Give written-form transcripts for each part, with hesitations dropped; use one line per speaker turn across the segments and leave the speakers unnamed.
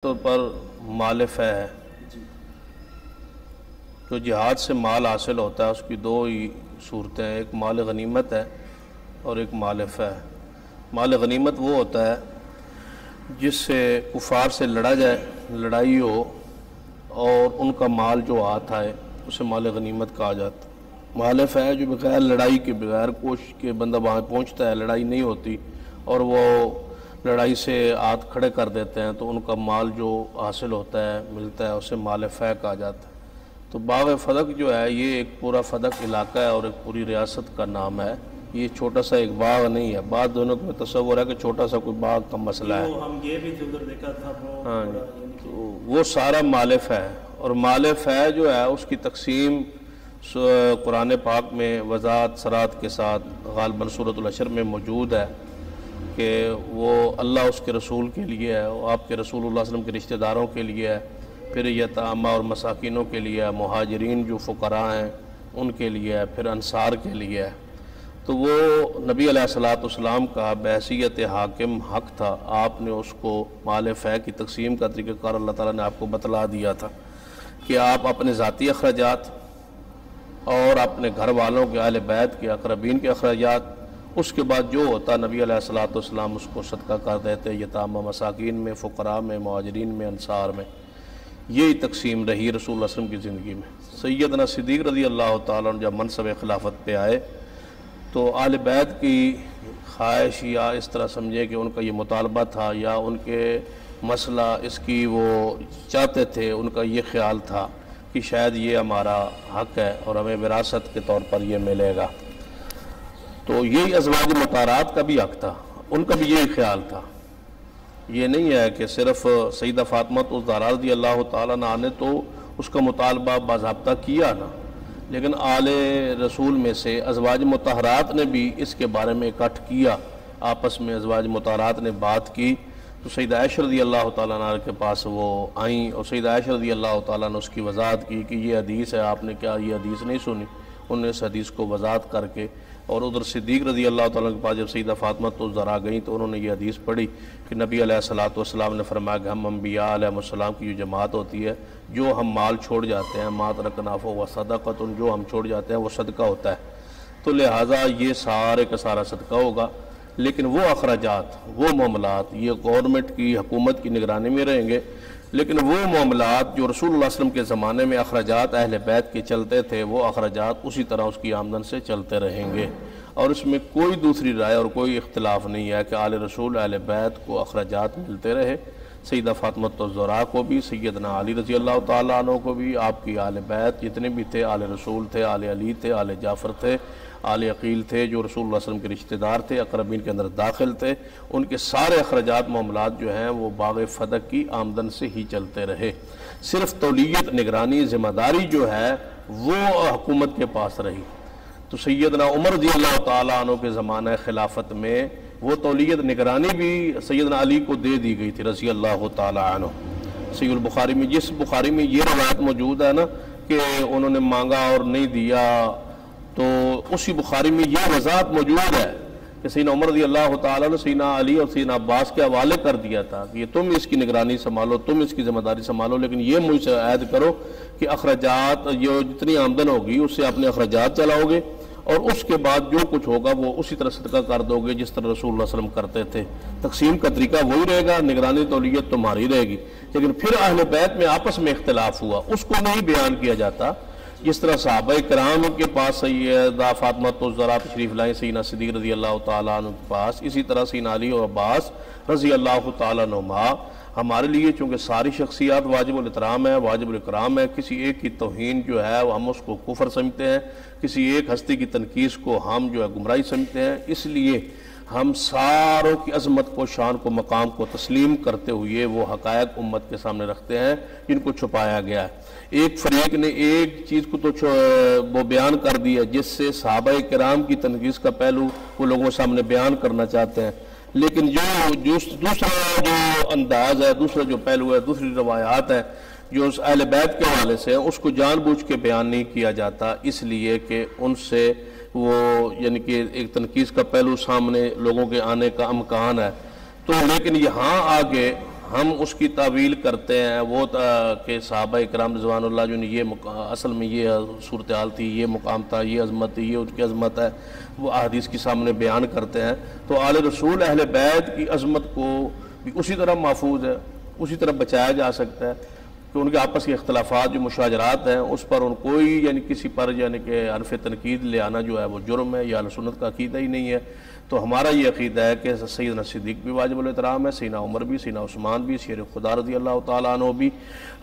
طور پر مال فہ ہے جو جہاد سے مال حاصل ہوتا ہے، اس کی دو ہی صورتیں ہیں، ایک مال غنیمت ہے اور ایک مال فہ ہے۔ مال غنیمت وہ ہوتا ہے جس سے کفار سے لڑا جائے، لڑائی ہو اور ان کا مال جو ہاتھ آئے اسے مال غنیمت کہا جاتا ہے۔ مال فہ ہے جو بغیر لڑائی کے، بغیر کوشش کے بندہ وہاں پہنچتا ہے، لڑائی نہیں ہوتی اور وہ لڑائی سے ہاتھ کھڑے کر دیتے ہیں تو ان کا مال جو حاصل ہوتا ہے، ملتا ہے، اسے مال فہ کہا جاتا ہے۔ تو باغ فدق جو ہے یہ ایک پورا فدق علاقہ ہے اور ایک پوری ریاست کا نام ہے۔ یہ چھوٹا سا ایک باغ نہیں ہے، بعض دونوں کو تصور ہے کہ چھوٹا سا کوئی باغ کا مسئلہ ہے۔
ہم یہ بھی ادھر دیکھا تھا
ہاں جی، تو وہ سارا مال فہ ہے، اور مال فہ جو ہے اس کی تقسیم قرآن پاک میں وضاحت صراحت کے ساتھ غالباً سورۃ الحشر میں موجود ہے کہ وہ اللہ اس کے رسول کے لیے ہے، وہ آپ کے رسول اللہ علیہ وسلم کے رشتہ داروں کے لیے ہے، پھر یتامہ اور مساکینوں کے لیے ہے، مہاجرین جو فقراء ہیں ان کے لیے ہے، پھر انصار کے لیے ہے۔ تو وہ نبی علیہ السلام کا بحیثیت حاکم حق تھا، آپ نے اس کو مال فہ کی تقسیم کا طریقہ کار اللہ تعالیٰ نے آپ کو بتلا دیا تھا کہ آپ اپنے ذاتی اخراجات اور اپنے گھر والوں کے اہل بیت کے اقربین کے اخراجات، اس کے بعد جو ہوتا نبی علیہ السلام اس کو صدقہ کر دیتے یتامہ مساکین میں، فقراء میں، مہاجرین میں، انصار میں۔ یہی تقسیم رہی رسول اللہ علیہ وسلم کی زندگی میں۔ سیدنا صدیق رضی اللہ تعالیٰ عنہ جب منصب خلافت پہ آئے تو اہل بیت کی خواہش یا اس طرح سمجھے کہ ان کا یہ مطالبہ تھا یا ان کے مسئلہ اس کی وہ چاہتے تھے، ان کا یہ خیال تھا کہ شاید یہ ہمارا حق ہے اور ہمیں وراثت کے طور پر یہ ملے گا۔ تو یہی ازواج مطہرات کا بھی حق تھا، ان کا بھی یہی خیال تھا۔ یہ نہیں ہے کہ صرف سیدہ فاطمہ الزہرا رضی اللہ تعالیٰ عنہا نے تو اس کا مطالبہ باضابطہ کیا نا، لیکن آل رسول میں سے ازواج مطہرات نے بھی اس کے بارے میں اکٹھ کیا، آپس میں ازواج مطہرات نے بات کی۔ تو سیدہ عائشہ رضی اللہ تعالیٰ عنہ کے پاس وہ آئیں اور سیدہ عائشہ رضی اللہ تعالیٰ نے اس کی وضاحت کی کہ یہ حدیث ہے، آپ نے کیا یہ حدیث نہیں سنی؟ انہوں نے اس حدیث کو وضاحت کر کے، اور ادھر صدیق رضی اللہ تعالیٰ کے پاس جب سیدہ فاطمہ الزہرا گئیں تو انہوں نے یہ حدیث پڑھی کہ نبی علیہ السلام نے فرمایا کہ ہم انبیاء علیہ السلام کی جو جماعت ہوتی ہے، جو ہم مال چھوڑ جاتے ہیں، ما ترکنا فہو صدقۃ، جو ہم چھوڑ جاتے ہیں وہ صدقہ ہوتا ہے، تو لہٰذا یہ سارے کا سارا صدقہ ہوگا، لیکن وہ اخراجات، وہ معاملات یہ گورنمنٹ کی، حکومت کی نگرانی میں رہیں گے، لیکن وہ معاملات جو رسول اللہ علیہ وسلم کے زمانے میں اخراجات اہل بیت کے چلتے تھے، وہ اخراجات اسی طرح اس کی آمدن سے چلتے رہیں گے، اور اس میں کوئی دوسری رائے اور کوئی اختلاف نہیں ہے کہ آل رسول اہل بیت کو اخراجات ملتے رہے۔ سیدہ فاطمہ الزہرا کو بھی، سیدنا علی رضی اللہ تعالیٰ عنہ کو بھی، آپ کی اہل بیت جتنے بھی تھے، آل رسول تھے، آل علی تھے، آل جعفر تھے، آل عقیل تھے، جو رسول اللہ علیہ وسلم کے رشتہ دار تھے، اقربین کے اندر داخل تھے، ان کے سارے اخراجات معاملات جو ہیں وہ باغ فدق کی آمدن سے ہی چلتے رہے۔ صرف تولیت، نگرانی، ذمہ داری جو ہے وہ حکومت کے پاس رہی۔ تو سیدنا عمر رضی اللہ تعالیٰ عنہ کے زمانہ خلافت میں وہ تولیت، نگرانی بھی سیدنا علی کو دے دی گئی تھی رضی اللہ تعالیٰ عنہ۔ صحیح البخاری میں، جس بخاری میں یہ روایت موجود ہے نا کہ انہوں نے مانگا اور نہیں دیا، تو اسی بخاری میں یہ وضاحت موجود ہے کہ سیدنا عمر رضی اللہ تعالیٰ نے سیدنا علی اور سیدنا عباس کے حوالے کر دیا تھا کہ یہ تم اس کی نگرانی سنبھالو، تم اس کی ذمہ داری سنبھالو، لیکن یہ مجھ سے عہد کرو کہ اخراجات جو جتنی آمدن ہوگی اس سے اپنے اخراجات چلاؤ گے، اور اس کے بعد جو کچھ ہوگا وہ اسی طرح صدقہ کر دو گے جس طرح رسول اللہ علیہ وسلم کرتے تھے۔ تقسیم کا طریقہ وہی رہے گا، نگرانی تولیت تمہاری رہے گی، لیکن پھر اہل بیت میں آپس میں اختلاف ہوا، اس کو نہیں بیان کیا جاتا۔ جس طرح صحابہ کرام کے پاس سیدہ فاطمہ الزہرا تشریف لائیں سیدنا صدیق رضی اللہ تعالیٰ عنہ کے پاس، اسی طرح سیدنا علی اور عباس رضی اللہ تعالیٰ عنہما ہمارے لیے چونکہ ساری شخصیات واجب الاحترام ہے، واجب الاکرام ہے، کسی ایک کی توہین جو ہے وہ ہم اس کو کفر سمجھتے ہیں، کسی ایک ہستی کی تنقیص کو ہم جو ہے گمراہی سمجھتے ہیں، اس لیے ہم ساروں کی عظمت کو، شان کو، مقام کو تسلیم کرتے ہوئے وہ حقائق امت کے سامنے رکھتے ہیں جن کو چھپایا گیا ہے۔ ایک فریق نے ایک چیز کو تو وہ بیان کر دیا جس سے صحابہ کرام کی تنقیص کا پہلو وہ لوگوں کے سامنے بیان کرنا چاہتے ہیں، لیکن جو دوسرا جو انداز ہے، دوسرا جو پہلو ہے، دوسری روایات ہیں جو اس اہل بیت کے حوالے سے ہیں، اس کو جان بوجھ کے بیان نہیں کیا جاتا، اس لیے کہ ان سے وہ یعنی کہ ایک تنقیص کا پہلو سامنے لوگوں کے آنے کا امکان ہے۔ تو لیکن یہاں آگے ہم اس کی تعویل کرتے ہیں وہ کہ صحابہ اکرام رضوان اللہ جو نے یہ اصل میں یہ صورتحال تھی، یہ مقام تھا، یہ عظمت تھی، یہ ان کی عظمت ہے، وہ احادیث کے سامنے بیان کرتے ہیں، تو آل رسول اہل بیت کی عظمت کو بھی اسی طرح محفوظ ہے، اسی طرح بچایا جا سکتا ہے کہ ان کے آپس کے اختلافات جو مشاجرات ہیں اس پر ان کوئی یعنی کسی پر یعنی کہ حرف تنقید لے آنا جو ہے وہ جرم ہے، یا اہل سنت کا عقیدہ ہی نہیں ہے۔ تو ہمارا یہ عقیدہ ہے کہ سیدنا صدیق بھی واجب الاحترام ہے، سیدنا عمر بھی، سیدنا عثمان بھی، شیر خدا رضی اللہ تعالیٰ عنہ بھی،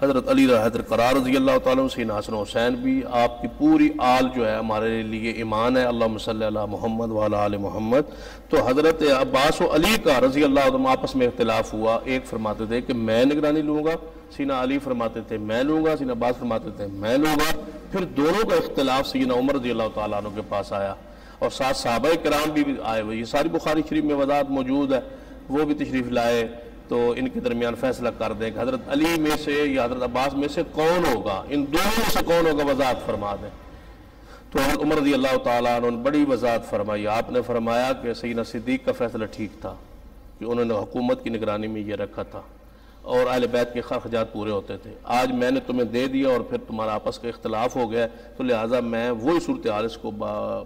حضرت علی حضرت قرار رضی اللہ تعالیٰ عنہ، سیدنا حسن حسین بھی، آپ کی پوری آل جو ہے ہمارے لیے ایمان ہے۔ اللہم صلی علی محمد وعلی آل محمد۔ تو حضرت عباس و علی کا رضی اللہ عنہ آپس میں اختلاف ہوا، ایک فرماتے تھے کہ میں نگرانی لوں گا، سیدنا علی فرماتے تھے میں لوں گا، سیدنا عباس فرماتے تھے میں لوں گا، پھر دونوں کا اختلاف سیدنا عمر رضی اللہ تعالیٰ عنہ کے پاس آیا، اور ساتھ صحابہ کرام بھی آئے ہوئے، یہ ساری بخاری شریف میں وضاحت موجود ہے، وہ بھی تشریف لائے تو ان کے درمیان فیصلہ کر دیں کہ حضرت علی میں سے یا حضرت عباس میں سے کون ہوگا، ان دونوں میں سے کون ہوگا، وضاحت فرما دیں۔ تو حضرت عمر رضی اللہ تعالیٰ عنہ نے بڑی وضاحت فرمائی، آپ نے فرمایا کہ سیدنا صدیق کا فیصلہ ٹھیک تھا کہ انہوں نے حکومت کی نگرانی میں یہ رکھا تھا اور اہل بیت کے خرچات پورے ہوتے تھے، آج میں نے تمہیں دے دیا اور پھر تمہارا آپس کا اختلاف ہو گیا، تو لہٰذا میں وہی صورتحال اس کو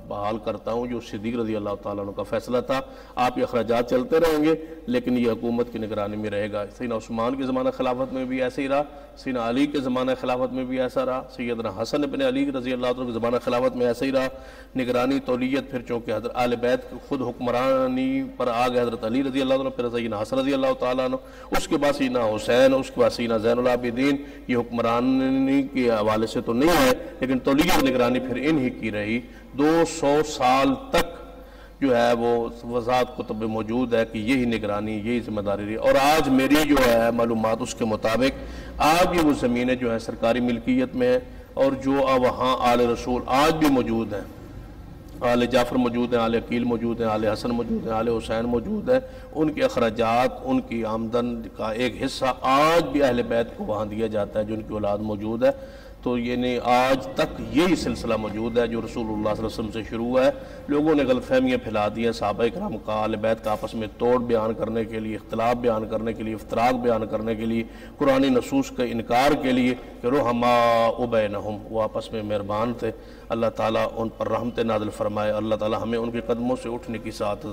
بحال کرتا ہوں جو صدیق رضی اللہ تعالیٰ عنہ کا فیصلہ تھا، آپ یہ اخراجات چلتے رہیں گے لیکن یہ حکومت کی نگرانی میں رہے گا۔ سیدنا عثمان کے زمانہ خلافت میں بھی ایسے ہی رہا، سیدنا علی کے زمانہ خلافت میں بھی ایسا رہا، سیدنا حسن بن علی رضی اللہ عنہ کے زمانہ خلافت میں ایسا ہی رہا، نگرانی تولیت پھر چونکہ حضرت اہل بیت خود حکمرانی پر آ گئے حضرت علی رضی اللہ عنہ، پھر سیدنا حسن رضی اللہ تعالیٰ عنہ، اس کے بعد سیدنا حسین، اس کے بعد سیدنا زین العابدین، یہ حکمرانی کے حوالے سے تو نہیں ہے لیکن تولیت نگرانی پھر انہی کی رہی، 200 سال تک جو ہے وہ وضاحت کتب میں موجود ہے کہ یہی نگرانی، یہی ذمہ داری رہی، اور آج میری جو ہے معلومات اس کے مطابق آج بھی وہ زمینیں جو ہیں سرکاری ملکیت میں ہیں، اور جو وہاں آل رسول آج بھی موجود ہیں، آل جعفر موجود ہیں، آل عقیل موجود ہیں، آل حسن موجود ہیں، آل حسین موجود ہیں، ان کے اخراجات، ان کی آمدن کا ایک حصہ آج بھی اہل بیت کو وہاں دیا جاتا ہے جو ان کی اولاد موجود ہے۔ تو یعنی آج تک یہی سلسلہ موجود ہے جو رسول اللہ صلی اللہ علیہ وسلم سے شروع ہے۔ لوگوں نے غلط فہمیاں پھیلا دی ہیں، صحابہ کرام کا اہل بیت کا آپس میں توڑ بیان کرنے کے لیے، اختلاف بیان کرنے کے لیے، افتراق بیان کرنے کے لیے، قرآنی نصوص کا انکار کے لیے کہ رحماء بینہم، وہ آپس میں مہربان تھے۔ اللہ تعالیٰ ان پر رحمت نازل فرمائے، اللہ تعالیٰ ہمیں ان کے قدموں سے اٹھنے کی سعادت